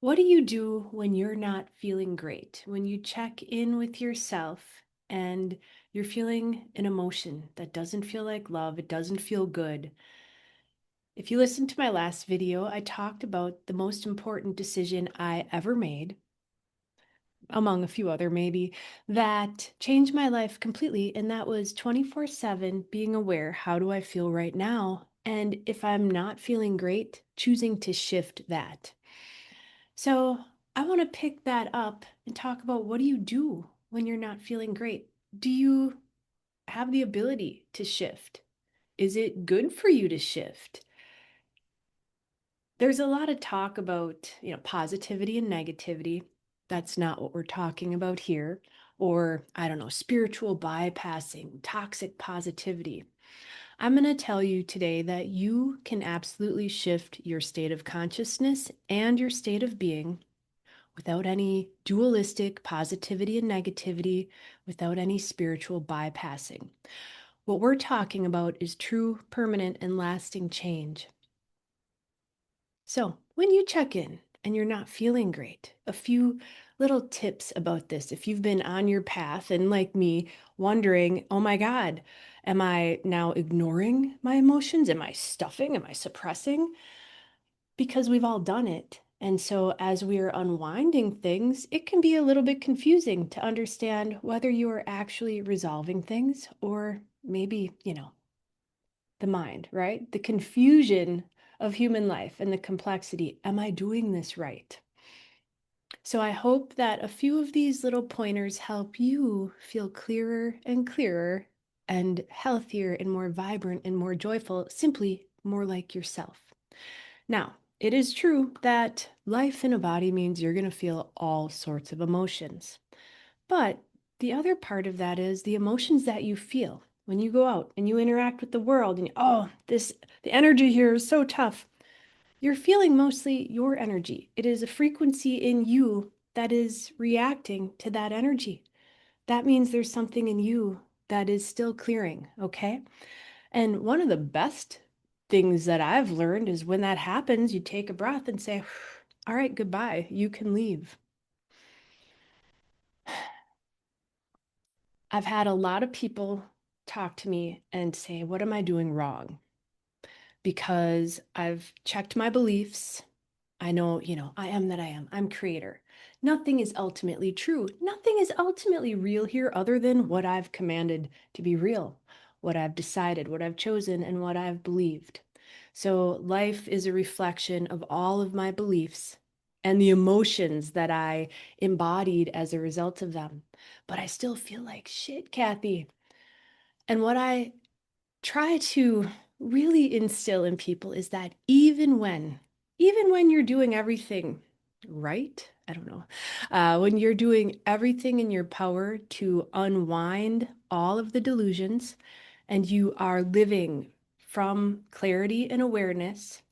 What do you do when you're not feeling great? When you check in with yourself and you're feeling an emotion that doesn't feel like love, it doesn't feel good. If you listened to my last video, I talked about the most important decision I ever made, among a few other maybe, that changed my life completely. And that was 24/7 being aware, how do I feel right now? And if I'm not feeling great, choosing to shift that. So I want to pick that up and talk about what do you do when you're not feeling great? Do you have the ability to shift? Is it good for you to shift? There's a lot of talk about, positivity and negativity. That's not what we're talking about here. Or, I don't know, spiritual bypassing, toxic positivity. I'm going to tell you today that you can absolutely shift your state of consciousness and your state of being without any dualistic positivity and negativity, without any spiritual bypassing. What we're talking about is true, permanent, and lasting change. So, when you check in and you're not feeling great, a few little tips about this. If you've been on your path and, like me, wondering, oh my God, am I now ignoring my emotions? Am I stuffing? Am I suppressing? Because we've all done it. And so, as we are unwinding things, it can be a little bit confusing to understand whether you are actually resolving things or maybe, the mind, right? The confusion of human life and the complexity. Am I doing this right? So, I hope that a few of these little pointers help you feel clearer and clearer and healthier and more vibrant and more joyful, simply more like yourself. Now, it is true that life in a body means you're going to feel all sorts of emotions. But the other part of that is the emotions that you feel when you go out and you interact with the world and the energy here is so tough. You're feeling mostly your energy. It is a frequency in you that is reacting to that energy. That means there's something in you that is still clearing, okay? And one of the best things that I've learned is when that happens, you take a breath and say, all right, goodbye. You can leave. I've had a lot of people talk to me and say, what am I doing wrong? Because I've checked my beliefs. I know, I am that I am. I'm creator. Nothing is ultimately true. Nothing is ultimately real here other than what I've commanded to be real, what I've decided, what I've chosen, and what I've believed. So life is a reflection of all of my beliefs and the emotions that I embodied as a result of them. But I still feel like shit, Cathy. And what I try to really instill in people is that even when you're doing everything right, I don't know, when you're doing everything in your power to unwind all of the delusions and you are living from clarity and awareness,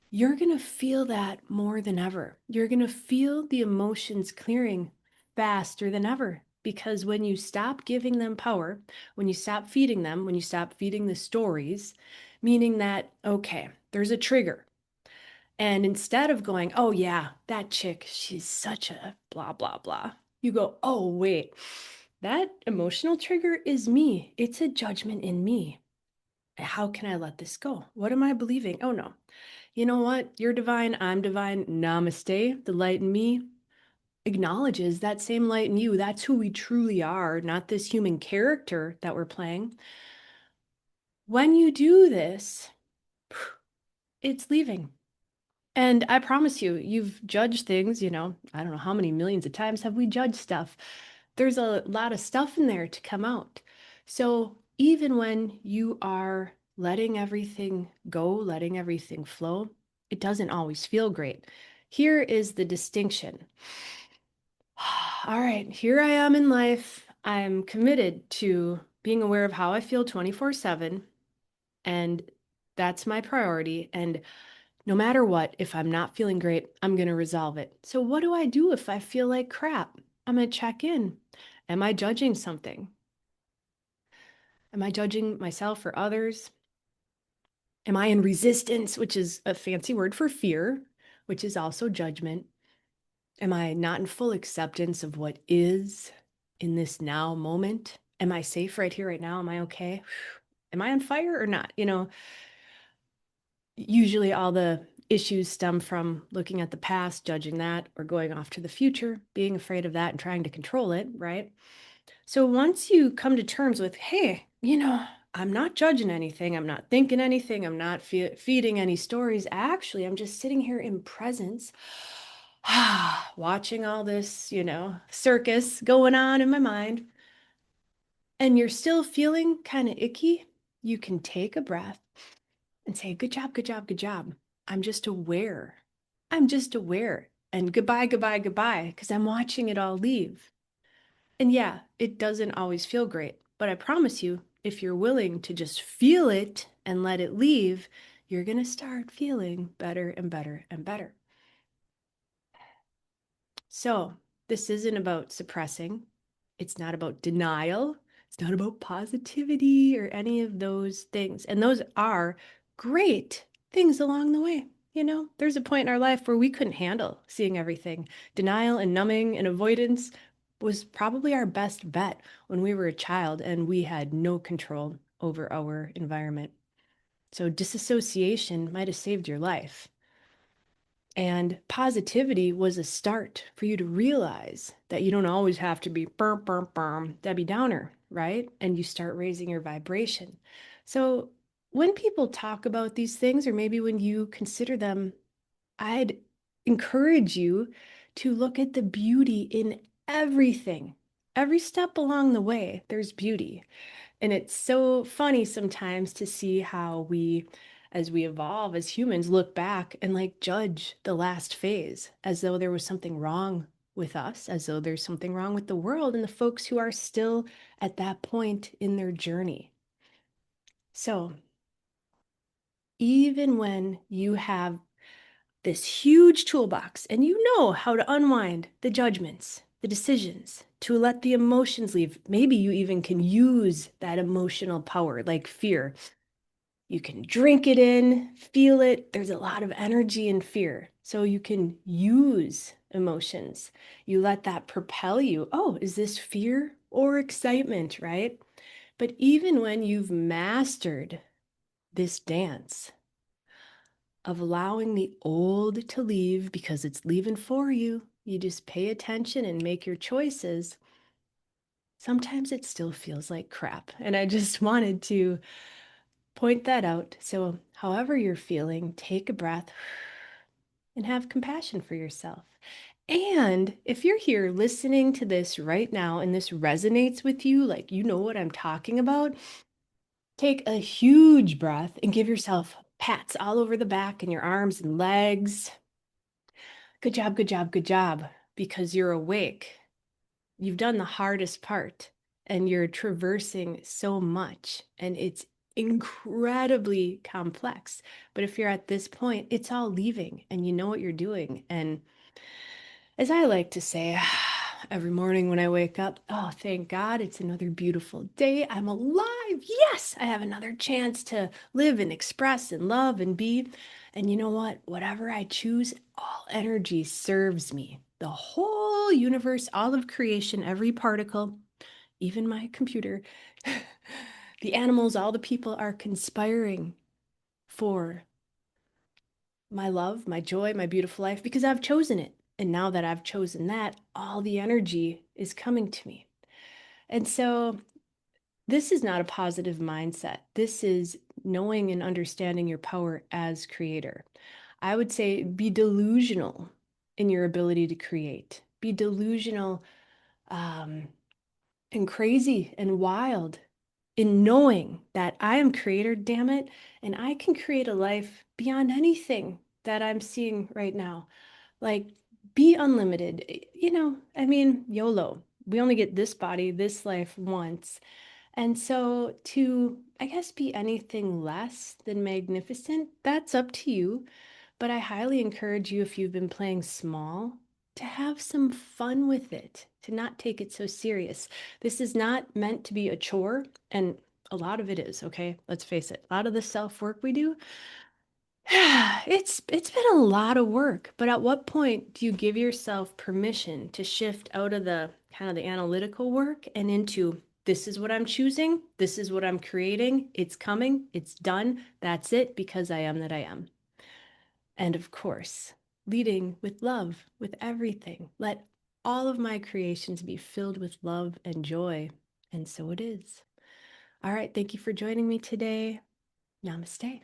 you're going to feel that more than ever. You're going to feel the emotions clearing faster than ever. Because when you stop giving them power, when you stop feeding them, when you stop feeding the stories, meaning that, okay, there's a trigger. And instead of going, oh, yeah, that chick, she's such a blah, blah, blah, you go, oh, wait, that emotional trigger is me. It's a judgment in me. How can I let this go? What am I believing? Oh, no. You know what? You're divine. I'm divine. Namaste. The light in me acknowledges that same light in you. That's who we truly are, not this human character that we're playing. When you do this, it's leaving. And I promise you, you've judged things, I don't know how many millions of times have we judged stuff. There's a lot of stuff in there to come out. So even when you are letting everything go, letting everything flow, it doesn't always feel great. Here is the distinction. All right, here I am in life. I'm committed to being aware of how I feel 24/7, and that's my priority. And no matter what, if I'm not feeling great, I'm going to resolve it. So, what do I do if I feel like crap? I'm going to check in. Am I judging something? Am I judging myself or others? Am I in resistance, which is a fancy word for fear, which is also judgment? Am I not in full acceptance of what is in this now moment? Am I safe right here, right now? Am I okay? Am I on fire or not? Usually all the issues stem from looking at the past, judging that, or going off to the future, being afraid of that and trying to control it, right? So once you come to terms with, hey, I'm not judging anything, I'm not thinking anything, I'm not feeding any stories. Actually, I'm just sitting here in presence, watching all this, circus going on in my mind, and you're still feeling kind of icky, you can take a breath and say, good job, good job, good job. I'm just aware. I'm just aware. And goodbye, goodbye, goodbye, because I'm watching it all leave. And yeah, it doesn't always feel great, but I promise you, if you're willing to just feel it and let it leave, you're going to start feeling better and better and better. So, this isn't about suppressing. It's not about denial. It's not about positivity or any of those things. And those are great things along the way. There's a point in our life where we couldn't handle seeing everything. Denial and numbing and avoidance was probably our best bet when we were a child and we had no control over our environment. So, disassociation might have saved your life. And positivity was a start for you to realize that you don't always have to be Debbie Downer, right? And you start raising your vibration. So when people talk about these things, or maybe when you consider them, I'd encourage you to look at the beauty in everything. Every step along the way, there's beauty. And it's so funny sometimes to see how we, as we evolve as humans, look back and like judge the last phase as though there was something wrong with us, as though there's something wrong with the world and the folks who are still at that point in their journey. So even when you have this huge toolbox and you know how to unwind the judgments, the decisions, to let the emotions leave, maybe you even can use that emotional power like fear. You can drink it in, feel it. There's a lot of energy in fear. So you can use emotions. You let that propel you. Oh, is this fear or excitement, right? But even when you've mastered this dance of allowing the old to leave because it's leaving for you, you just pay attention and make your choices. Sometimes it still feels like crap. And I just wanted to point that out. So, however you're feeling, take a breath and have compassion for yourself. And if you're here listening to this right now and this resonates with you, like you know what I'm talking about, take a huge breath and give yourself pats all over the back and your arms and legs. Good job, good job, good job, because you're awake. You've done the hardest part and you're traversing so much and it's incredibly complex. But if you're at this point, it's all leaving and you know what you're doing. And as I like to say every morning when I wake up, oh, thank God it's another beautiful day. I'm alive. Yes, I have another chance to live and express and love and be. And you know what? Whatever I choose, all energy serves me. The whole universe, all of creation, every particle, even my computer, the animals, all the people are conspiring for my love, my joy, my beautiful life because I've chosen it. And now that I've chosen that, all the energy is coming to me. And so this is not a positive mindset. This is knowing and understanding your power as creator. I would say be delusional in your ability to create. Be delusional um, and crazy and wild in knowing that I am creator, damn it, and I can create a life beyond anything that I'm seeing right now. Like, be unlimited. I mean, YOLO. We only get this body, this life once. And so to, I guess, be anything less than magnificent, that's up to you. But I highly encourage you, if you've been playing small, to have some fun with it, to not take it so serious. This is not meant to be a chore, and a lot of it is, okay? Let's face it. A lot of the self-work we do, It's been a lot of work, but at what point do you give yourself permission to shift out of the kind of the analytical work and into this is what I'm choosing, this is what I'm creating, it's coming, it's done, that's it because I am that I am. And of course, leading with love, with everything. Let all of my creations be filled with love and joy. And so it is. All right, thank you for joining me today. Namaste.